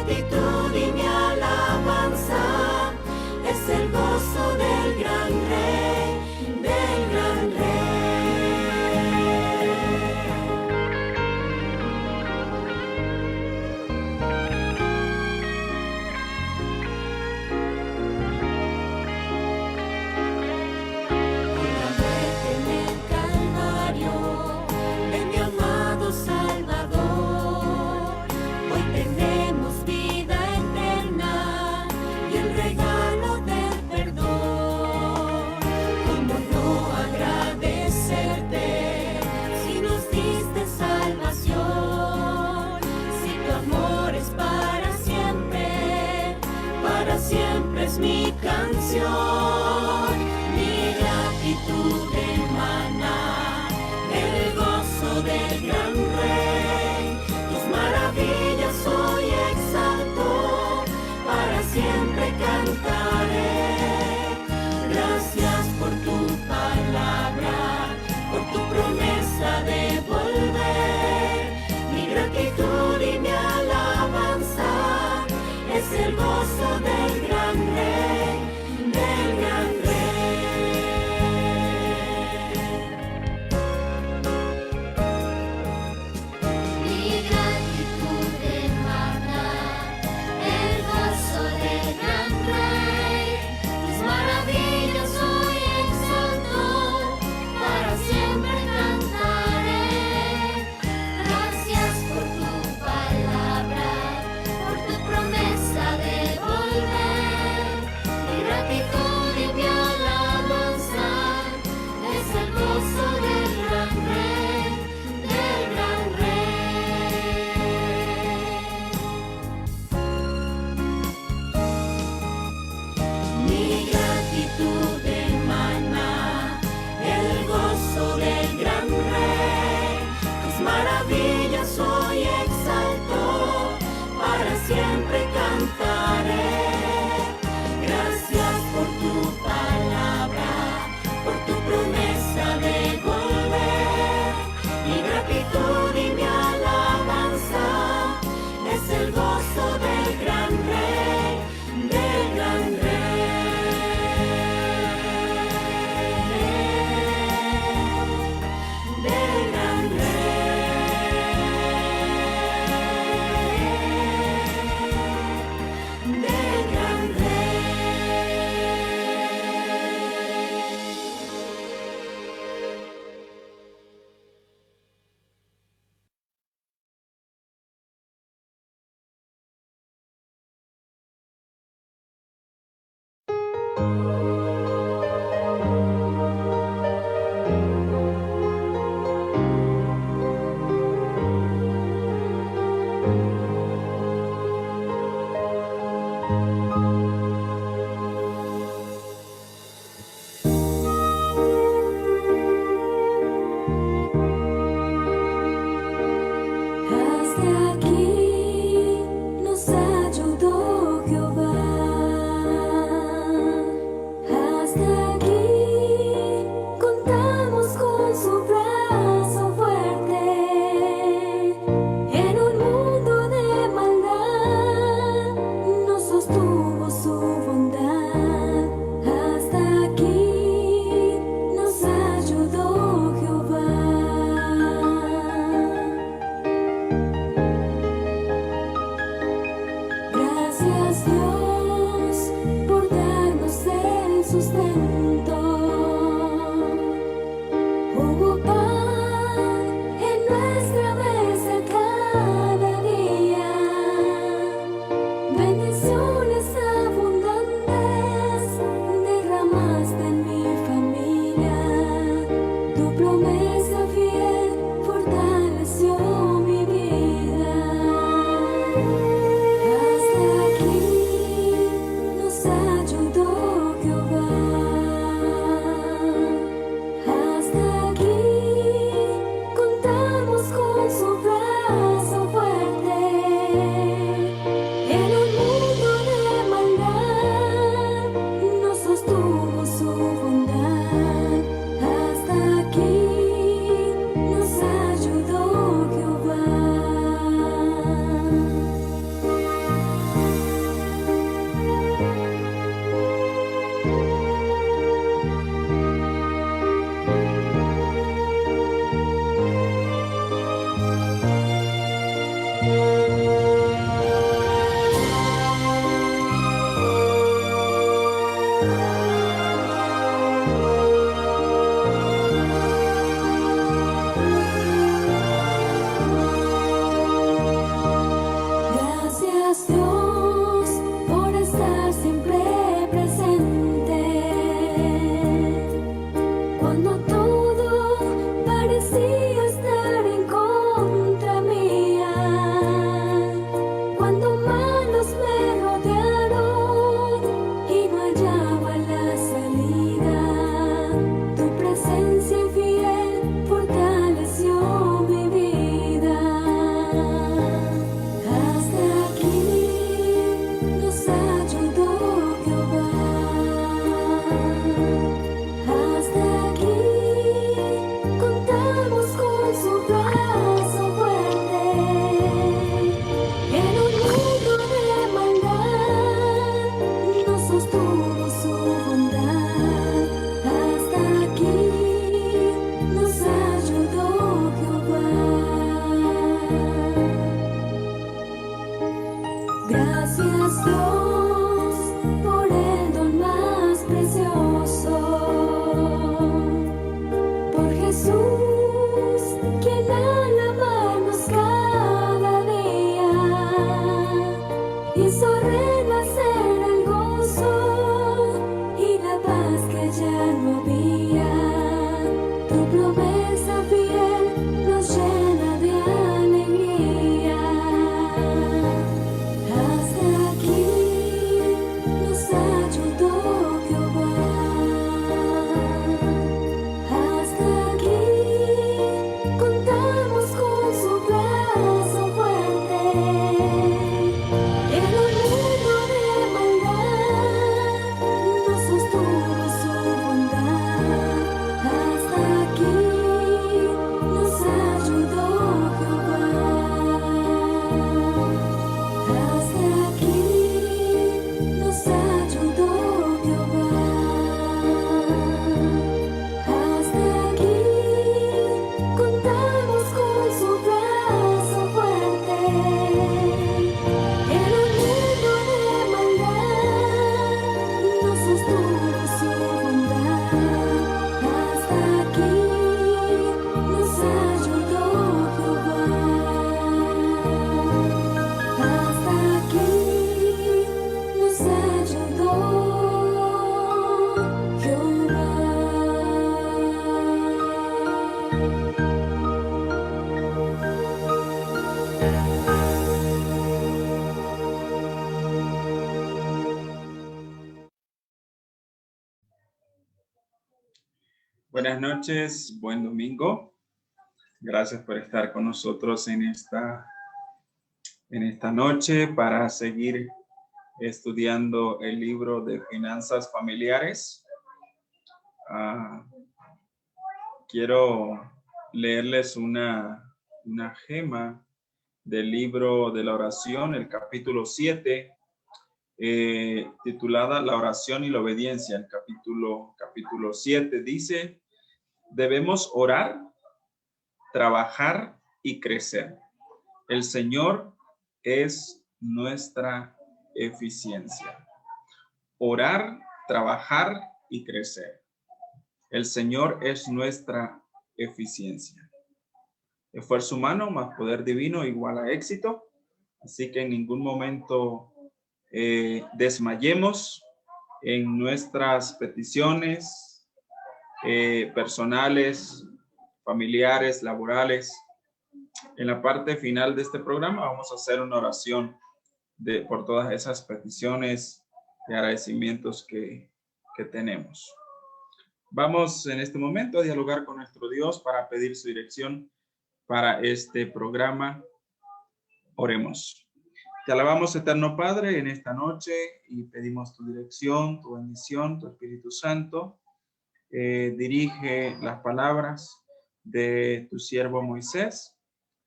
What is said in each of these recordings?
gratitud y mi alabanza es el gozo del gran rey, del gran rey. Con la muerte en el Calvario de mi amado Salvador, hoy tenemos vida eterna y el regalo del perdón. ¿Cómo no agradecerte si nos diste salvación? Si tu amor es para siempre es mi canción. Mi gratitud emana del gozo del gran rey. Tus maravillas hoy exalto, para siempre cantaré. Gracias por tu palabra, por tu promesa de volver. Mi gratitud y mi alabanza es el gozo del gran rey, del gran rey. Mi gratitud emana el gozo del gran rey. Tus maravillas hoy exalto, para siempre cantaré. Gracias por tu palabra, por tu promesa de volver. Mi gratitud y mi alabanza es el gozo del gran rey, del gran rey. Mi gratitud emana el gozo del gran rey. Tus maravillas hoy exalto, para siempre cantaré. Gracias por tu palabra, por tu promesa de volver. Mi gratitud y mi alabanza es el gozo del gran rey, del gran rey, del gran rey, del gran rey. Hasta aquí nos ayudó Jehová. Hasta aquí contamos con su brazo fuerte. En un mundo de maldad nos sostuvo Gracias Dios por el don más precioso, por Jesús, quien al amarnos cada día hizo renacer el gozo y la paz que ya no había. Tu promesa fiel nos llena de alegría. Hasta aquí nos ayudó Jehová. Hasta aquí contamos con su brazo fuerte. En un mundo de maldad nos sostuvo su bondad. Hasta aquí nos ayudó Jehová. Hasta aquí nos ayudó Jehová. Hasta aquí contamos con su brazo fuerte. En un mundo de maldad nos sostuvo su bondad. Hasta aquí nos ayudó Jehová. Hasta aquí nos ayudó Jehová. Buenas noches, buen domingo. Gracias por estar con nosotros en esta noche para seguir estudiando el libro de finanzas familiares. Quiero leerles una gema del libro de la oración, el capítulo 7, titulada La oración y la obediencia. El capítulo 7 dice: debemos orar, trabajar y crecer. El Señor es nuestra eficiencia. Orar, trabajar y crecer. El Señor es nuestra eficiencia. Esfuerzo humano más poder divino igual a éxito. Así que en ningún momento desmayemos en nuestras peticiones personales, familiares, laborales. En la parte final de este programa vamos a hacer una oración por todas esas peticiones y agradecimientos que tenemos. Vamos en este momento a dialogar con nuestro Dios para pedir su dirección para este programa. Oremos. Te alabamos, eterno Padre, en esta noche y pedimos tu dirección, tu bendición, tu Espíritu Santo. Dirige las palabras de tu siervo Moisés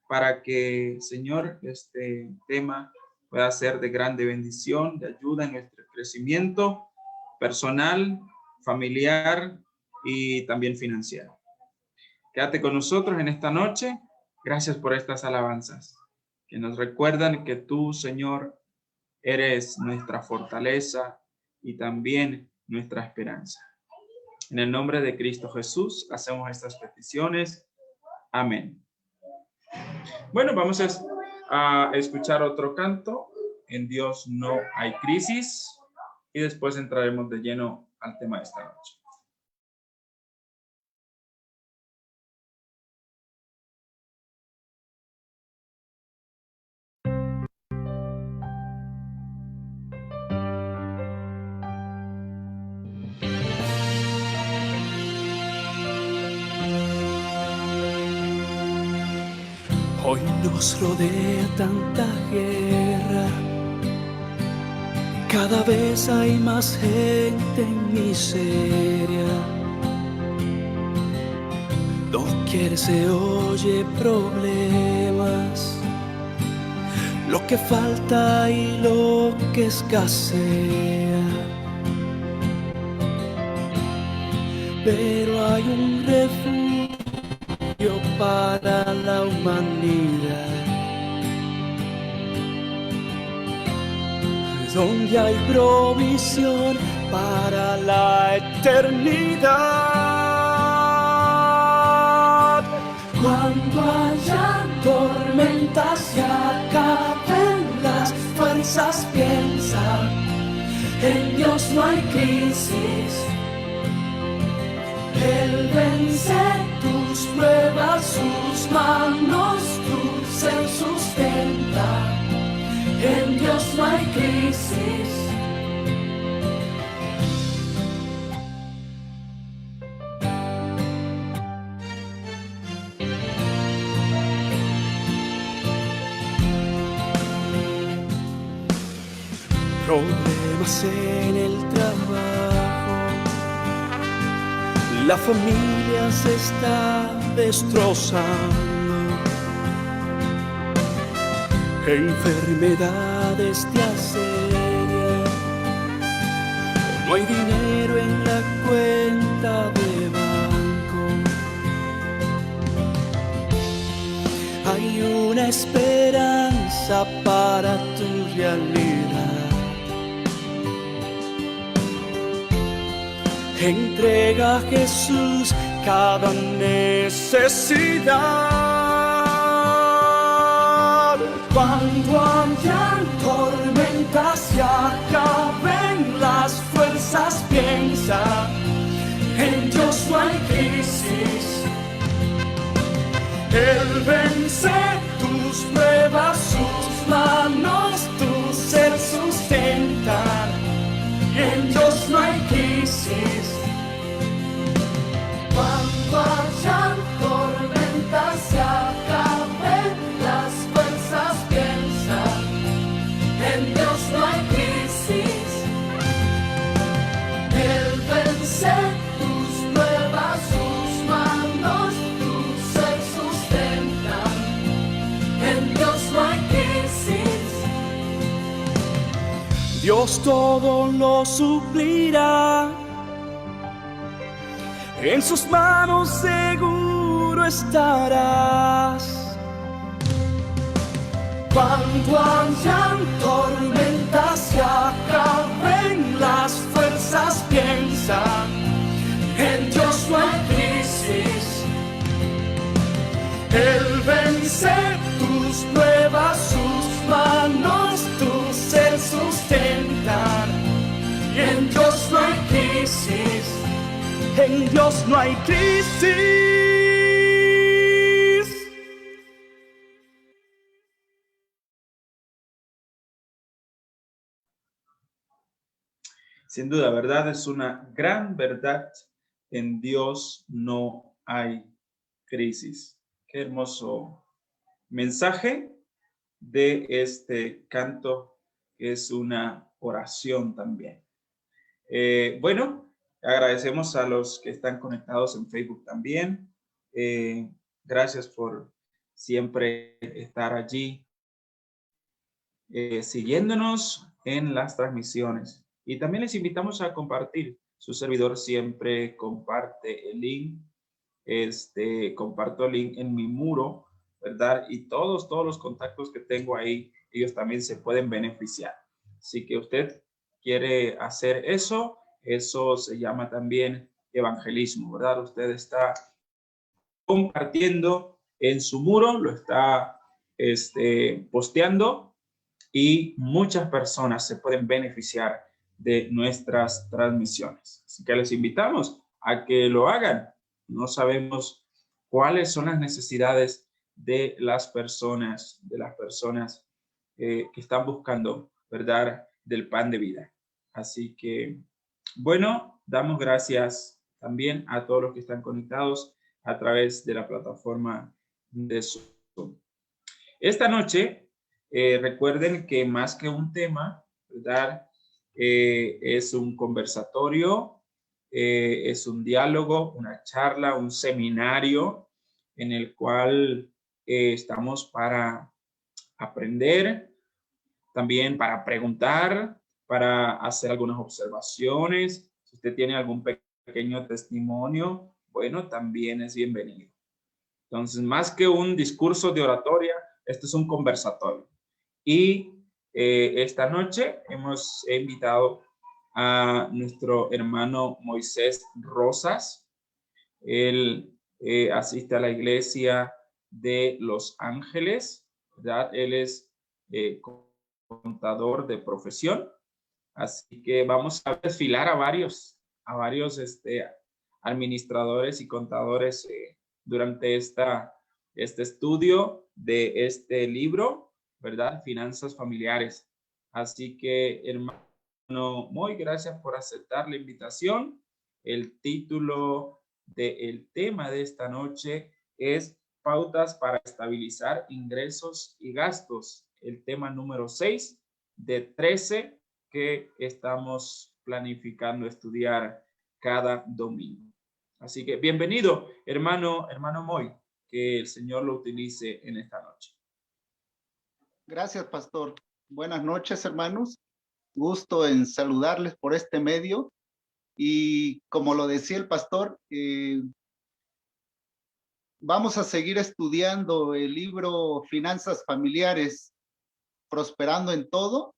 para que, Señor, este tema pueda ser de grande bendición, de ayuda en nuestro crecimiento personal, familiar y también financiero. Quédate con nosotros en esta noche. Gracias por estas alabanzas que nos recuerdan que tú, Señor, eres nuestra fortaleza y también nuestra esperanza. En el nombre de Cristo Jesús hacemos estas peticiones. Amén. Bueno, vamos a escuchar otro canto. En Dios no hay crisis. Y después entraremos de lleno al tema de esta noche. Hoy nos rodea tanta guerra, cada vez hay más gente en miseria. Doquier se oye problemas, lo que falta y lo que escasea. Pero hay un refugio para la humanidad. donde hay provisión para la eternidad. Cuando haya tormentas y acaben las fuerzas, piensa, en Dios no hay crisis. Él vence tus pruebas, sus manos, tu ser sustenta. En Dios no hay crisis. Problemas en el trabajo, la familia se está destrozando. Enfermedades te asedian, no hay dinero en la cuenta de banco. Hay una esperanza para tu realidad. Entrega a Jesús cada necesidad. Cuando hayan tormentas y acaben las fuerzas, piensa, en Dios no hay crisis. Él vence tus pruebas, sus manos, tu ser sustentan. En Dios no hay crisis. Cuando hayan tormentas y acaben las fuerzas, piensa, en Dios no hay crisis. Él vence tus pruebas, sus manos, tu ser sustentan. En Dios no hay crisis. Dios todo lo suplirá. En sus manos seguro estarás. Cuando hayan tormentas y acaben las fuerzas, piensa, en Dios no hay crisis. Él vence tus pruebas, sus manos, tu ser sustentan. En Dios no hay crisis. En Dios no hay crisis. Sin duda, ¿verdad? Es una gran verdad. En Dios no hay crisis. Qué hermoso mensaje de este canto. Es una oración también. Bueno. Agradecemos a los que están conectados en Facebook también. Gracias por siempre estar allí siguiéndonos en las transmisiones. Y también les invitamos a compartir. Su servidor siempre comparte el link. Comparto el link en mi muro, ¿verdad? Y todos los contactos que tengo ahí, ellos también se pueden beneficiar. Así que usted quiere hacer eso. Eso se llama también evangelismo, ¿verdad? Usted está compartiendo en su muro, lo está posteando y muchas personas se pueden beneficiar de nuestras transmisiones. Así que les invitamos a que lo hagan. No sabemos cuáles son las necesidades de las personas, que están buscando, ¿verdad?, del pan de vida. Así que bueno, damos gracias también a todos los que están conectados a través de la plataforma de Zoom. Esta noche, recuerden que más que un tema, ¿verdad? Es un conversatorio, es un diálogo, una charla, un seminario en el cual estamos para aprender, también para preguntar, para hacer algunas observaciones. Si usted tiene algún pequeño testimonio, bueno, también es bienvenido. Entonces, más que un discurso de oratoria, esto es un conversatorio. Y esta noche he invitado a nuestro hermano Moisés Rosas. Él asiste a la iglesia de Los Ángeles, ¿verdad? Él es contador de profesión, así que vamos a desfilar a varios administradores y contadores durante este estudio de este libro, ¿verdad? Finanzas familiares. Así que, hermano Moy, gracias por aceptar la invitación. El título del tema de esta noche es Pautas para estabilizar ingresos y gastos. El tema número 6 de 13 que estamos planificando estudiar cada domingo. Así que bienvenido, hermano Moy, que el Señor lo utilice en esta noche. Gracias, pastor. Buenas noches, hermanos. Gusto en saludarles por este medio. Y como lo decía el pastor, vamos a seguir estudiando el libro Finanzas Familiares, Prosperando en Todo.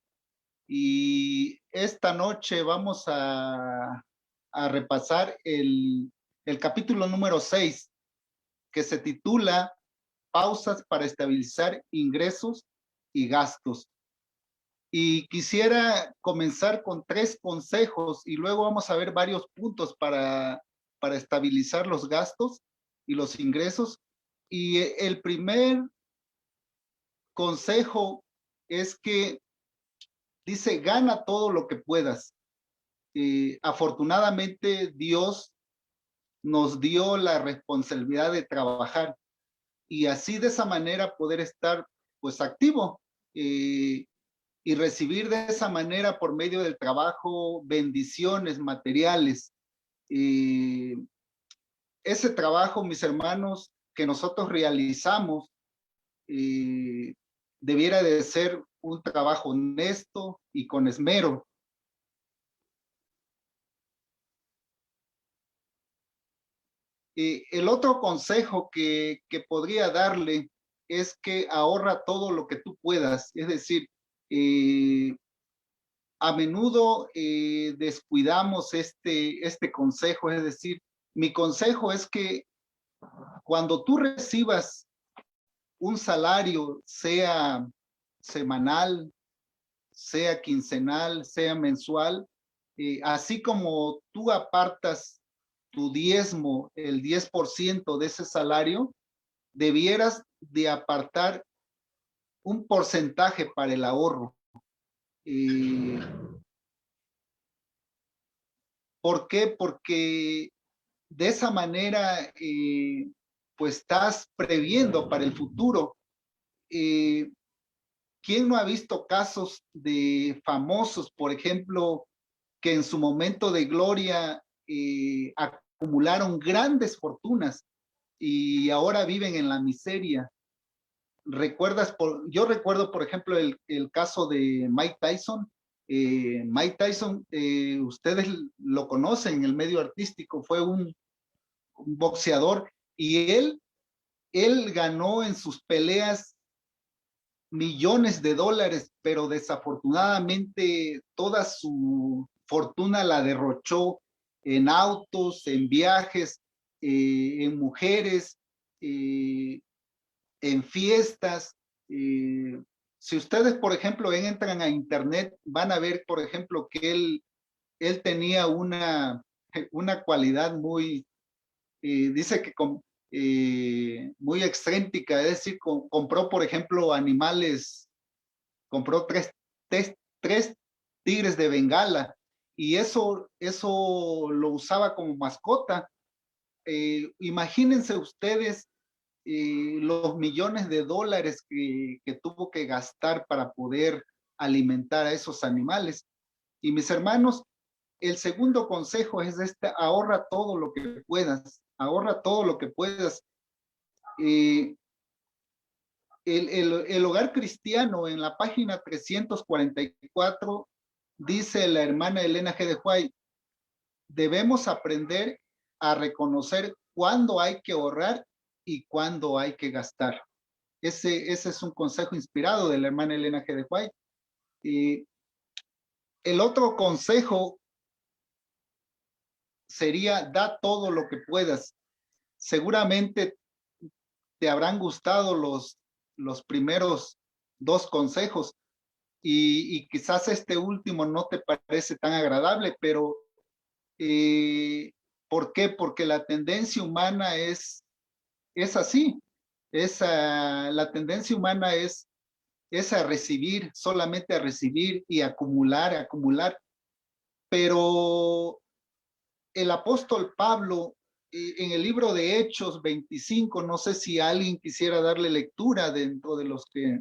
Y esta noche vamos a repasar el capítulo número 6, que se titula Pausas para estabilizar ingresos y gastos. Y quisiera comenzar con 3 consejos y luego vamos a ver varios puntos para estabilizar los gastos y los ingresos. Y el primer consejo es que dice, gana todo lo que puedas. Afortunadamente Dios nos dio la responsabilidad de trabajar y así de esa manera poder estar pues activo y recibir de esa manera por medio del trabajo bendiciones materiales. Ese trabajo, mis hermanos, que nosotros realizamos debiera de ser un trabajo honesto y con esmero. El otro consejo que podría darle es que ahorra todo lo que tú puedas. Es decir, a menudo descuidamos este consejo. Es decir, mi consejo es que cuando tú recibas un salario, sea semanal, sea quincenal, sea mensual, así como tú apartas tu diezmo, el 10% de ese salario, debieras de apartar un porcentaje para el ahorro. ¿Por qué? Porque de esa manera, pues estás previendo para el futuro. ¿Quién no ha visto casos de famosos, por ejemplo, que en su momento de gloria acumularon grandes fortunas y ahora viven en la miseria? Yo recuerdo, por ejemplo, el caso de Mike Tyson. Mike Tyson, ustedes lo conocen en el medio artístico, fue un boxeador y él ganó en sus peleas millones de dólares, pero desafortunadamente toda su fortuna la derrochó en autos, en viajes, en mujeres, en fiestas. Si ustedes, por ejemplo, entran a internet, van a ver, por ejemplo, que él tenía una cualidad muy, dice que muy excéntrica, es decir, compró, por ejemplo, animales, compró tres tigres de Bengala y eso lo usaba como mascota. Imagínense ustedes los millones de dólares que tuvo que gastar para poder alimentar a esos animales. Y mis hermanos, el segundo consejo es ahorra todo lo que puedas, ahorra todo lo que puedas. El hogar cristiano en la página 344 dice la hermana Elena G. de White, debemos aprender a reconocer cuándo hay que ahorrar y cuándo hay que gastar. Ese es un consejo inspirado de la hermana Elena G. de White. El otro consejo sería: da todo lo que puedas. Seguramente te habrán gustado los primeros dos consejos y quizás este último no te parece tan agradable, pero ¿por qué? Porque la tendencia humana es así. La tendencia humana es a recibir, solamente a recibir y acumular, acumular. Pero el apóstol Pablo, en el libro de Hechos 25, no sé si alguien quisiera darle lectura dentro de los que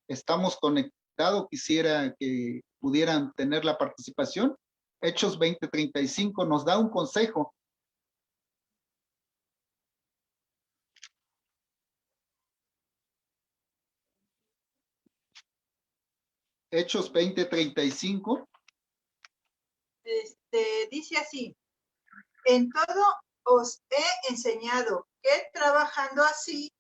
estamos conectados, quisiera que pudieran tener la participación. Hechos 20:35 nos da un consejo. Hechos 20:35. Dice así: en todo os he enseñado que trabajando así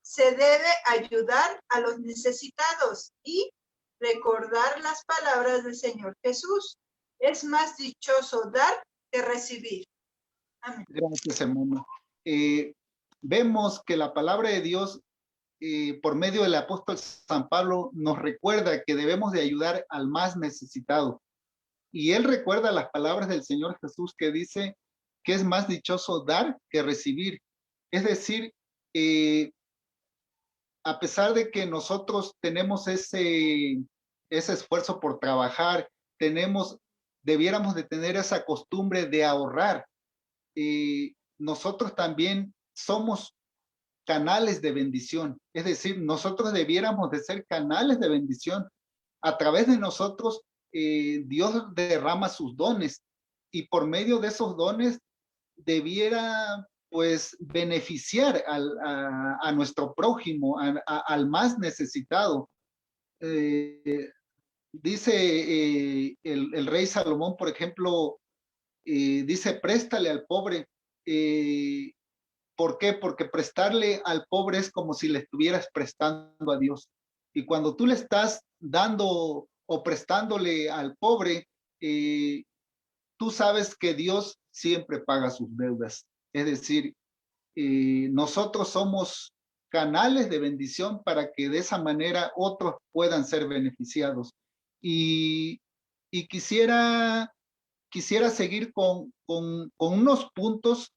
se debe ayudar a los necesitados y recordar las palabras del Señor Jesús. Es más dichoso dar que recibir. Amén. Gracias, hermano. Vemos que la palabra de Dios, por medio del apóstol San Pablo, nos recuerda que debemos de ayudar al más necesitado. Y él recuerda las palabras del Señor Jesús, que dice que es más dichoso dar que recibir. Es decir, a pesar de que nosotros tenemos ese esfuerzo por trabajar, debiéramos de tener esa costumbre de ahorrar. Nosotros también somos canales de bendición. Es decir, nosotros debiéramos de ser canales de bendición. A través de nosotros, Dios derrama sus dones, y por medio de esos dones debiera pues beneficiar a nuestro prójimo, al más necesitado. Dice el rey Salomón, por ejemplo, dice: préstale al pobre. ¿Por qué? Porque prestarle al pobre es como si le estuvieras prestando a Dios. Y cuando tú le estás dando o prestándole al pobre, tú sabes que Dios siempre paga sus deudas. Es decir, nosotros somos canales de bendición para que de esa manera otros puedan ser beneficiados. Y quisiera seguir con unos puntos,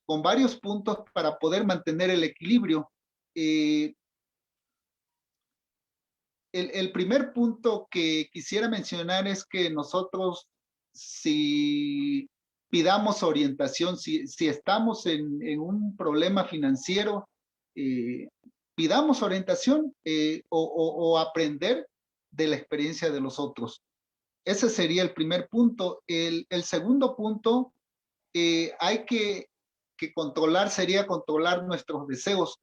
con varios puntos, para poder mantener el equilibrio. El primer punto que quisiera mencionar es que nosotros, si pidamos orientación, si estamos en un problema financiero, pidamos orientación, o aprender de la experiencia de los otros. Ese sería el primer punto. El segundo punto, hay que controlar, sería controlar nuestros deseos,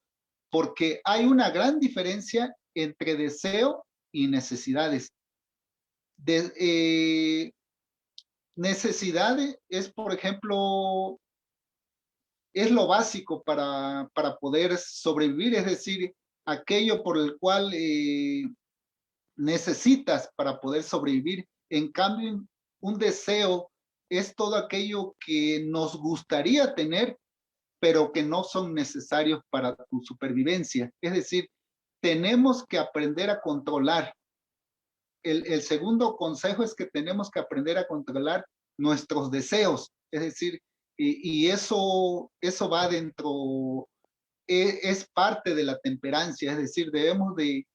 porque hay una gran diferencia entre deseo y necesidades. Necesidades es, por ejemplo, es lo básico para poder sobrevivir, es decir, aquello por el cual necesitas para poder sobrevivir. En cambio, un deseo es todo aquello que nos gustaría tener, pero que no son necesarios para tu supervivencia. Es decir, tenemos que aprender a controlar. El segundo consejo es que tenemos que aprender a controlar nuestros deseos. Es decir, y eso va dentro, es parte de la temperancia. Es decir, debemos de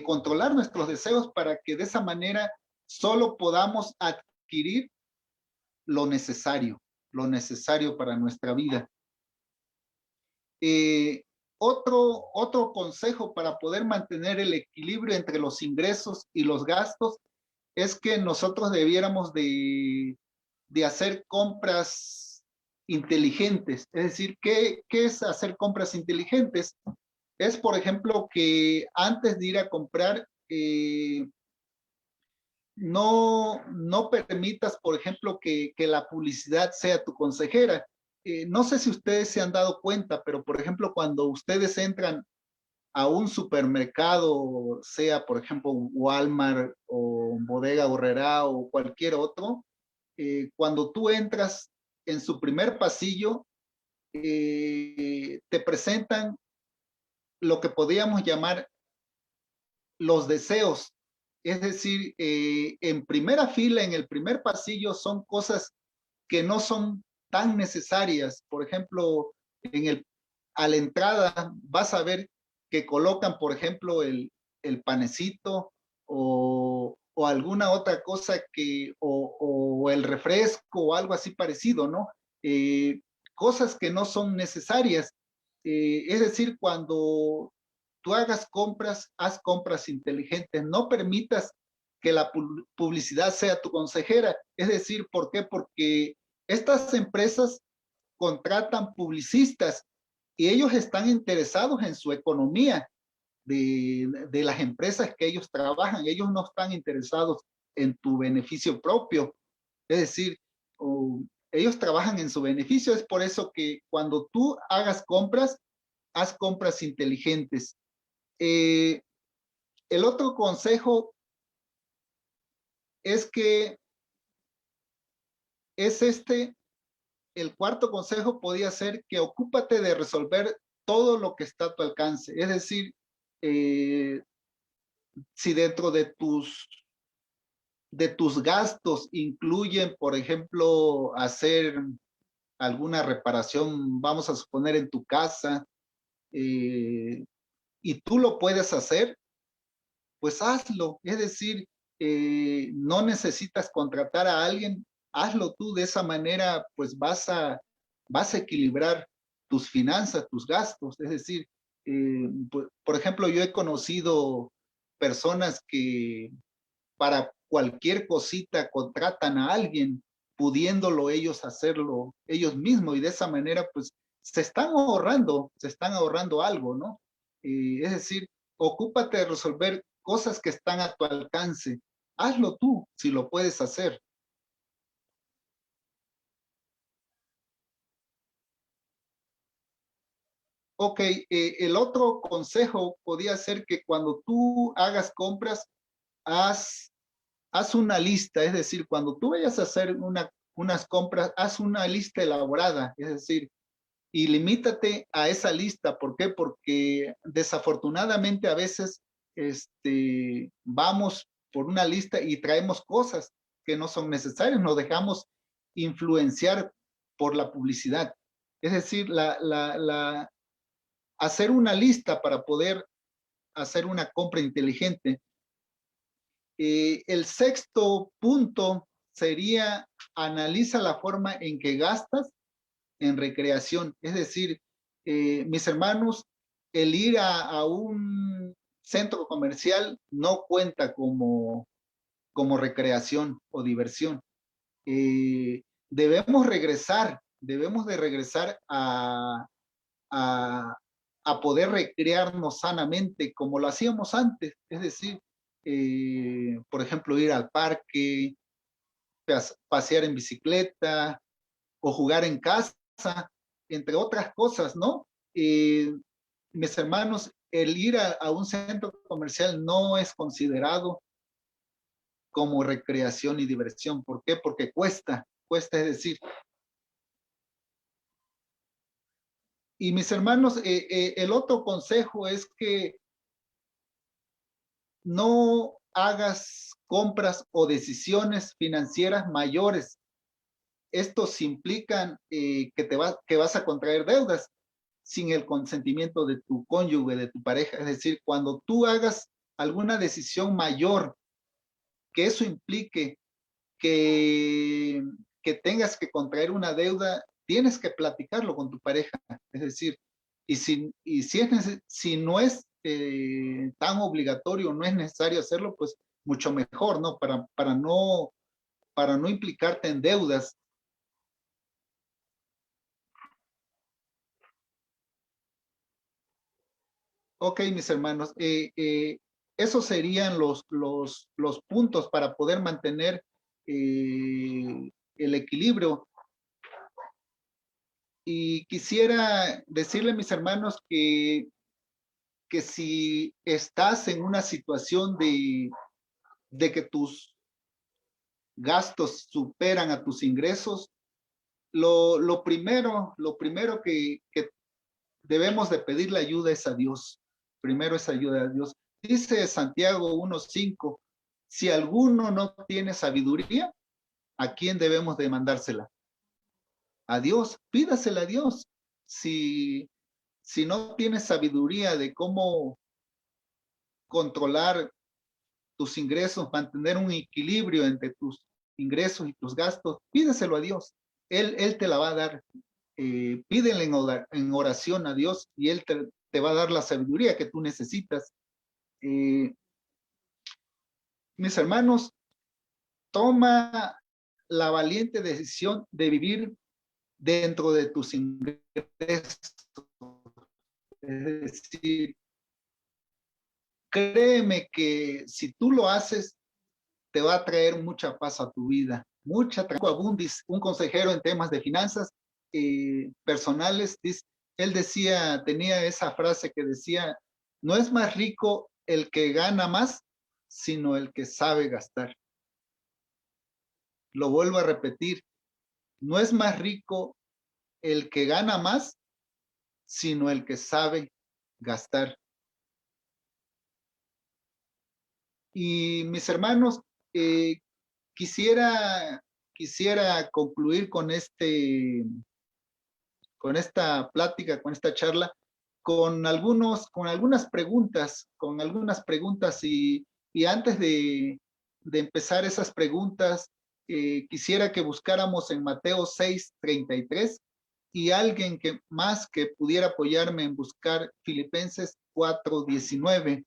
controlar nuestros deseos para que de esa manera solo podamos adquirir lo necesario para nuestra vida. Otro consejo para poder mantener el equilibrio entre los ingresos y los gastos es que nosotros debiéramos de hacer compras inteligentes. Es decir, ¿qué es hacer compras inteligentes? Es, por ejemplo, que antes de ir a comprar, no permitas, por ejemplo, que la publicidad sea tu consejera. No sé si ustedes se han dado cuenta, pero por ejemplo, cuando ustedes entran a un supermercado, sea por ejemplo Walmart o Bodega Aurrerá o cualquier otro, cuando tú entras en su primer pasillo, te presentan lo que podríamos llamar los deseos. Es decir, en primera fila, en el primer pasillo, son cosas que no son tan necesarias. Por ejemplo, a la entrada vas a ver que colocan, por ejemplo, el panecito o alguna otra cosa o el refresco o algo así parecido, ¿no? Cosas que no son necesarias. Es decir, cuando tú hagas compras, haz compras inteligentes, no permitas que la publicidad sea tu consejera. Es decir, ¿por qué? Porque estas empresas contratan publicistas y ellos están interesados en su economía de las empresas que ellos trabajan. Ellos no están interesados en tu beneficio propio. Es decir, ellos trabajan en su beneficio. Es por eso que cuando tú hagas compras, haz compras inteligentes. El otro consejo es que el cuarto consejo podría ser que ocúpate de resolver todo lo que está a tu alcance. Es decir, si dentro de tus gastos incluyen, por ejemplo, hacer alguna reparación, vamos a suponer en tu casa, y tú lo puedes hacer, pues hazlo. Es decir, no necesitas contratar a alguien, hazlo tú. De esa manera, pues vas a equilibrar tus finanzas, tus gastos. Es decir, por ejemplo, yo he conocido personas que para cualquier cosita contratan a alguien, pudiéndolo ellos hacerlo ellos mismos, y de esa manera, pues se están ahorrando algo, ¿no? Es decir, ocúpate de resolver cosas que están a tu alcance. Hazlo tú, si lo puedes hacer. Ok, el otro consejo podría ser que cuando tú hagas compras, haz una lista. Es decir, cuando tú vayas a hacer unas compras, haz una lista elaborada. Es decir, y limítate a esa lista. ¿Por qué? Porque desafortunadamente a veces vamos por una lista y traemos cosas que no son necesarias, nos dejamos influenciar por la publicidad. Es decir, hacer una lista para poder hacer una compra inteligente. El sexto punto sería: analiza la forma en que gastas en recreación. Es decir, mis hermanos, el ir a un centro comercial no cuenta como recreación o diversión. Debemos de regresar a poder recrearnos sanamente como lo hacíamos antes. Es decir, por ejemplo, ir al parque, pasear en bicicleta o jugar en casa, entre otras cosas, ¿no? Mis hermanos, el ir a un centro comercial no es considerado como recreación y diversión. ¿Por qué? Porque cuesta, es decir. Y mis hermanos, el otro consejo es que no hagas compras o decisiones financieras mayores. Estos implican que vas a contraer deudas sin el consentimiento de tu cónyuge, de tu pareja. Es decir, cuando tú hagas alguna decisión mayor, que eso implique que tengas que contraer una deuda, tienes que platicarlo con tu pareja. Es decir, si no es tan obligatorio, no es necesario hacerlo, pues mucho mejor, ¿no? Para no implicarte en deudas. Ok, mis hermanos, esos serían los puntos para poder mantener el equilibrio. Y quisiera decirle, mis hermanos, que que si estás en una situación de que tus gastos superan a tus ingresos, lo primero que debemos de pedirle ayuda es a Dios. Primero es ayuda a Dios. Dice Santiago 1:5, si alguno no tiene sabiduría, ¿a quién debemos de mandársela? A Dios, pídasela a Dios. Si no tienes sabiduría de cómo controlar tus ingresos, mantener un equilibrio entre tus ingresos y tus gastos, pídeselo a Dios. Él te la va a dar. Pídele en oración a Dios y Él te va a dar la sabiduría que tú necesitas. Mis hermanos, toma la valiente decisión de vivir dentro de tus ingresos. Es decir, créeme que si tú lo haces, te va a traer mucha paz a tu vida, mucha tranquilidad. Abundis, un consejero en temas de finanzas personales, él decía, tenía esa frase que decía, no es más rico el que gana más, sino el que sabe gastar. Lo vuelvo a repetir, no es más rico el que gana más, sino el que sabe gastar. Y mis hermanos, quisiera concluir con esta plática, con esta charla, con algunas preguntas y antes de empezar esas preguntas, quisiera que buscáramos en Mateo 6:33 y alguien que pudiera apoyarme en buscar Filipenses 4:19.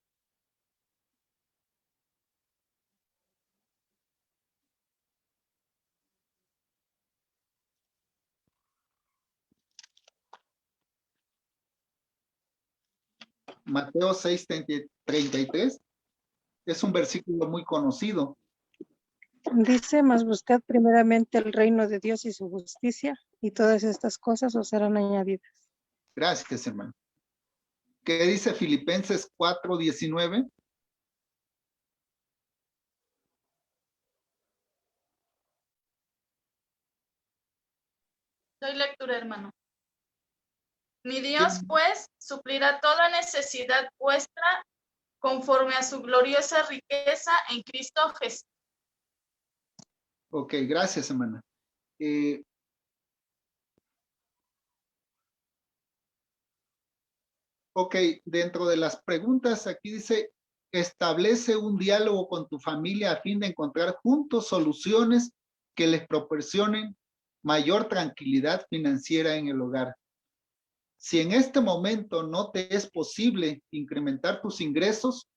Mateo 6:33 es un versículo muy conocido. Dice, mas buscad primeramente el reino de Dios y su justicia, y todas estas cosas os serán añadidas. Gracias, hermano. ¿Qué dice Filipenses 4:19? Doy lectura, hermano. Mi Dios, pues, suplirá toda necesidad vuestra conforme a su gloriosa riqueza en Cristo Jesús. Ok, gracias, hermana. Ok, dentro de las preguntas aquí dice, establece un diálogo con tu familia a fin de encontrar juntos soluciones que les proporcionen mayor tranquilidad financiera en el hogar. Si en este momento no te es posible incrementar tus ingresos,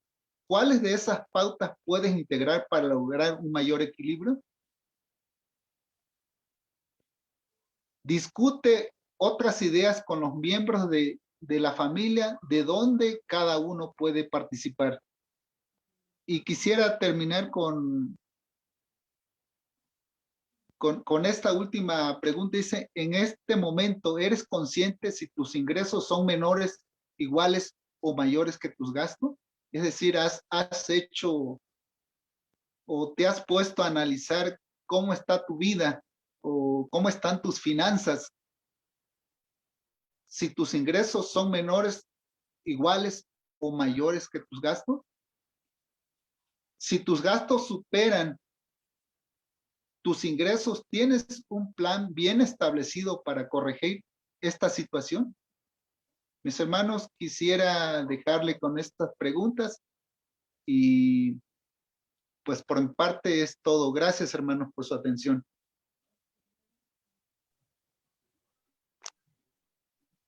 ¿cuáles de esas pautas puedes integrar para lograr un mayor equilibrio? Discute otras ideas con los miembros de la familia, de dónde cada uno puede participar. Y quisiera terminar con esta última pregunta. Dice, en este momento, ¿eres consciente si tus ingresos son menores, iguales o mayores que tus gastos? Es decir, ¿has hecho o te has puesto a analizar cómo está tu vida o cómo están tus finanzas? Si tus ingresos son menores, iguales o mayores que tus gastos. Si tus gastos superan tus ingresos, ¿tienes un plan bien establecido para corregir esta situación? Mis hermanos, quisiera dejarle con estas preguntas y pues por mi parte es todo. Gracias, hermanos, por su atención.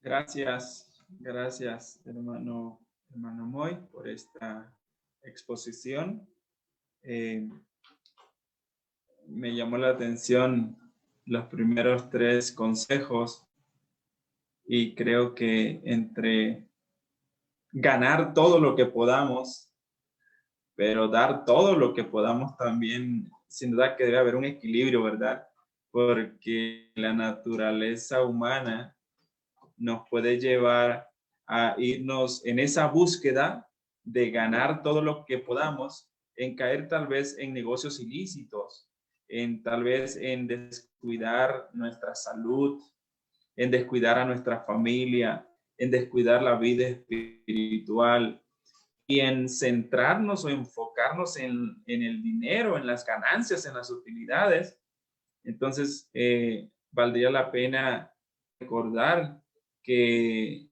Gracias, hermano Moy, por esta exposición. Me llamó la atención los primeros 3 consejos y creo que entre ganar todo lo que podamos, pero dar todo lo que podamos también, sin duda que debe haber un equilibrio, ¿verdad? Porque la naturaleza humana nos puede llevar a irnos en esa búsqueda de ganar todo lo que podamos, en caer tal vez en negocios ilícitos, tal vez en descuidar nuestra salud, en descuidar a nuestra familia, en descuidar la vida espiritual y en centrarnos o enfocarnos en el dinero, en las ganancias, en las utilidades. Entonces, valdría la pena recordar que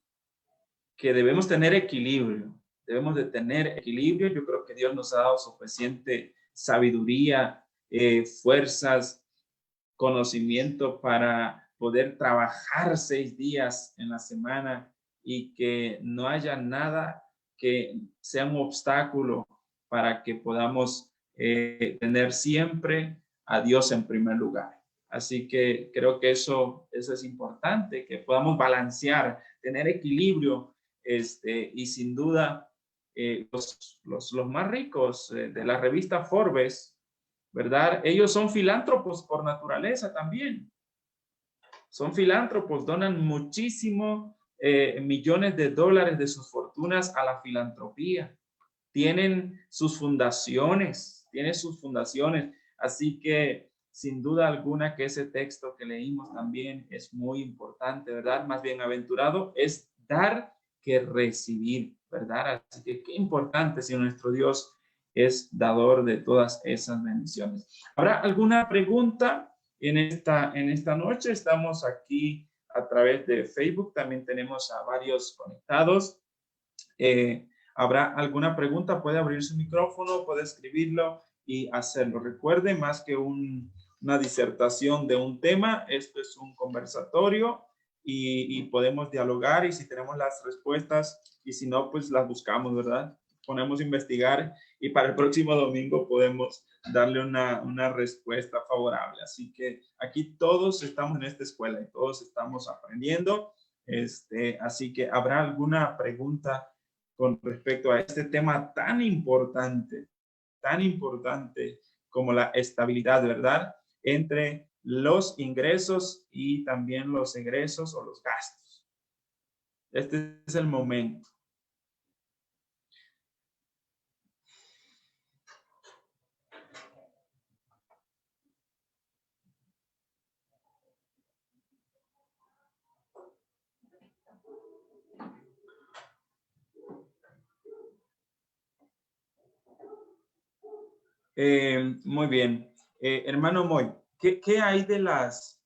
debemos tener equilibrio. Debemos de tener equilibrio. Yo creo que Dios nos ha dado suficiente sabiduría, fuerzas, conocimiento para poder trabajar 6 días en la semana y que no haya nada que sea un obstáculo para que podamos tener siempre a Dios en primer lugar. Así que creo que eso es importante, que podamos balancear, tener equilibrio, y sin duda los más ricos de la revista Forbes, ¿verdad? Ellos son filántropos por naturaleza también. Son filántropos, donan muchísimo, millones de dólares de sus fortunas a la filantropía. Tienen sus fundaciones, así que sin duda alguna que ese texto que leímos también es muy importante, ¿verdad? Más bienaventurado es dar que recibir, ¿verdad? Así que qué importante si nuestro Dios es dador de todas esas bendiciones. ¿Habrá alguna pregunta en esta noche? Estamos aquí a través de Facebook, también tenemos a varios conectados. ¿Habrá alguna pregunta? Puede abrir su micrófono, puede escribirlo y hacerlo. Recuerde, más que una disertación de un tema, esto es un conversatorio y podemos dialogar, y si tenemos las respuestas y si no, pues las buscamos, ¿verdad? Ponemos a investigar y para el próximo domingo podemos darle una respuesta favorable. Así que aquí todos estamos en esta escuela y todos estamos aprendiendo. Así que ¿habrá alguna pregunta con respecto a este tema tan importante como la estabilidad, ¿verdad? Entre los ingresos y también los egresos o los gastos. Este es el momento. Muy bien. Hermano Moy, ¿qué hay de las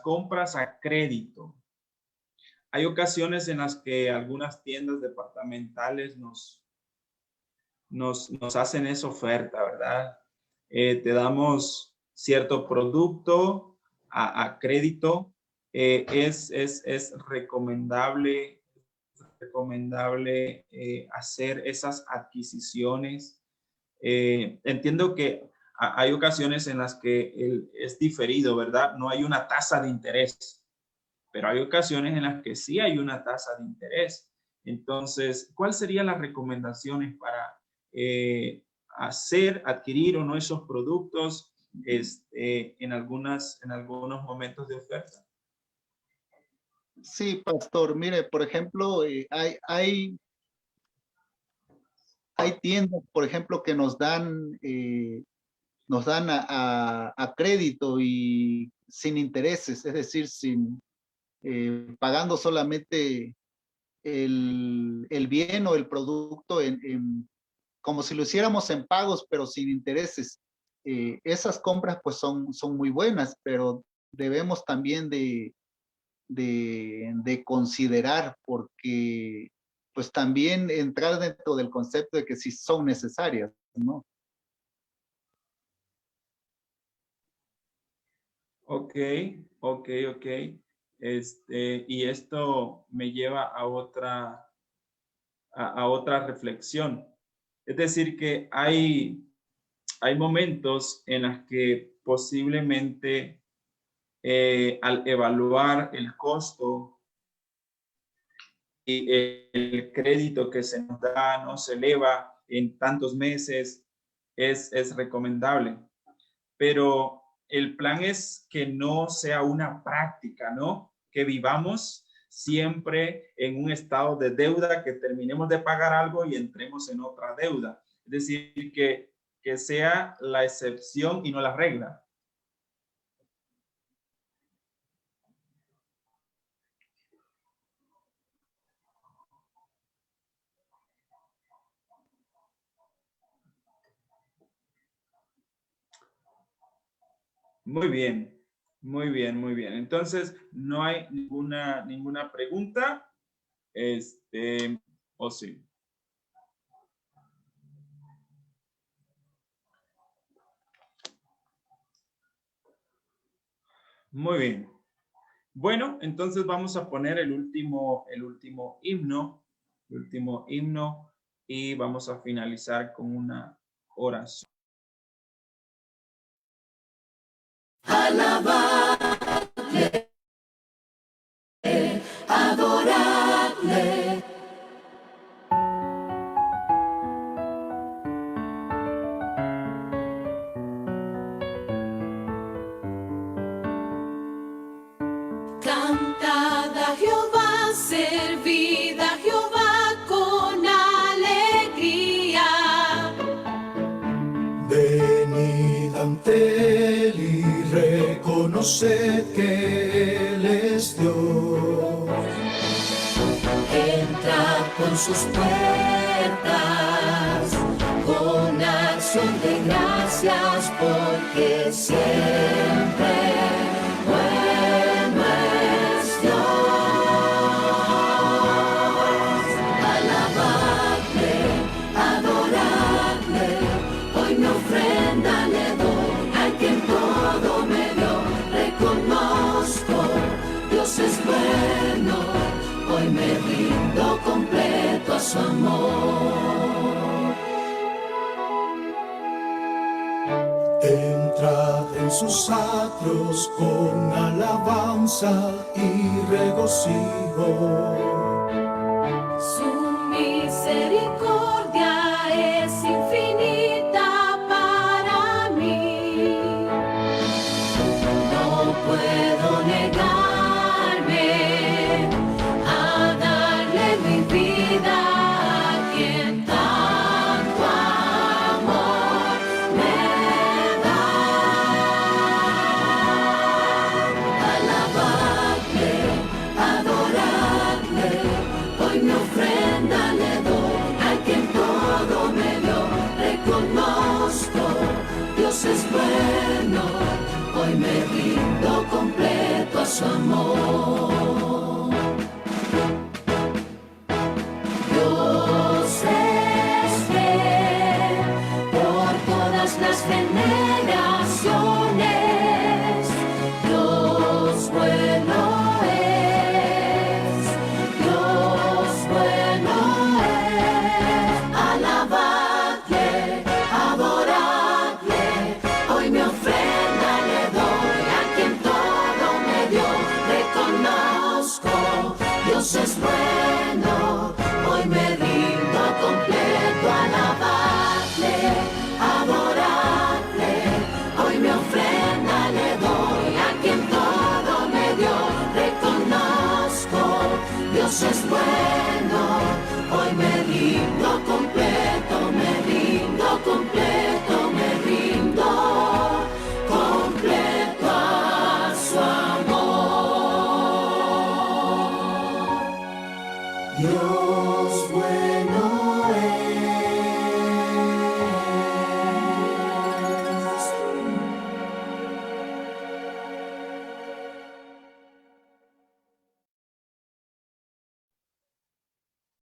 compras a crédito? Hay ocasiones en las que algunas tiendas departamentales nos hacen esa oferta, ¿verdad? Te damos cierto producto a crédito. Es recomendable hacer esas adquisiciones. Entiendo que hay ocasiones en las que es diferido, ¿verdad? No hay una tasa de interés, pero hay ocasiones en las que sí hay una tasa de interés. Entonces, ¿cuáles serían las recomendaciones para adquirir o no esos productos en algunos momentos de oferta? Sí, pastor. Mire, por ejemplo, hay tiendas, por ejemplo, que nos dan a crédito y sin intereses, es decir, pagando solamente el bien o el producto como si lo hiciéramos en pagos, pero sin intereses. Esas compras pues son muy buenas, pero debemos también de considerar, porque pues también entrar dentro del concepto de que sí son necesarias, ¿no? Ok. Y esto me lleva a otra reflexión. Es decir, que hay momentos en los que posiblemente al evaluar el costo y el crédito que se nos da no se eleva en tantos meses, es recomendable. Pero el plan es que no sea una práctica, ¿no? Que vivamos siempre en un estado de deuda, que terminemos de pagar algo y entremos en otra deuda. Es decir, que sea la excepción y no la regla. Muy bien, muy bien, muy bien. Entonces, no hay ninguna pregunta. ¿O sí? Muy bien. Bueno, entonces vamos a poner el último himno, y vamos a finalizar con una oración. Alabarle, adorarle. Cantad a Jehová, servid a Jehová con alegría. Venid ante él y reconoced que él es Dios. Entrad con sus puertas con acción de gracias, porque siempre bueno es Dios. Alabadle, adoradle, hoy mi ofrenda le doy al que en todo me dio. Reconozco, Dios es bueno, hoy me rindo completo a su amor. Entrad en sus atrios con alabanza y regocijo. Su misericordia es infinita para mí. No puedo negarme a darle mi vida a quien tanto amor me da. Alabadle, adoradle, hoy mi ofrenda le doy al que en todo me dio. Reconozco, Dios es bueno, hoy me rindo completo a su amor.